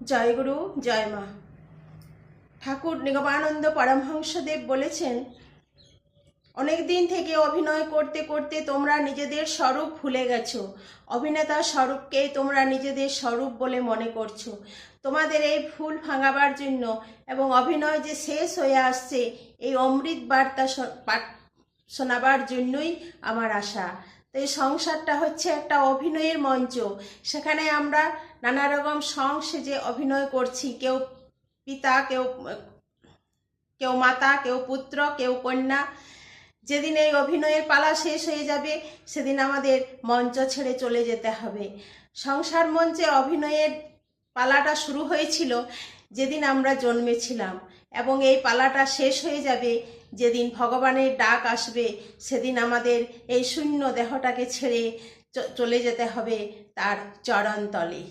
জয়গুরু জয় মা। ঠাকুর নিগমানন্দ পরমহংসদেব বলেছেন, অনেক দিন থেকে অভিনয় করতে করতে তোমরা নিজেদের স্বরূপ ভুলে গেছো। অভিনেতা স্বরূপকে তোমরা নিজেদের স্বরূপ বলে মনে করছো। তোমাদের এই ভুল ভাঙাবার জন্য এবং অভিনয় যে শেষ হয়ে আসছে এই অমৃত বার্তা শোনাবার জন্যই আমার আশা। তো এই সংসারটা হচ্ছে একটা অভিনয়ের মঞ্চ। সেখানে আমরা নানা রকম সং সেজে অভিনয় করছি। কেউ পিতা, কেউ মাতা, কেউ পুত্র, কেউ কন্যা। যেদিন এই অভিনয়ের পালা শেষ হয়ে যাবে সেদিন আমাদের মঞ্চ ছেড়ে চলে যেতে হবে। সংসার মঞ্চে অভিনয়ের পালাটা শুরু হয়েছিল যেদিন আমরা জন্মেছিলাম, এবং এই পালাটা শেষ হয়ে যাবে যেদিন ভগবানের ডাক আসবে। সেদিন আমাদের এই শূন্য দেহটাকে ছেড়ে চলে যেতে হবে তার চরণতলে।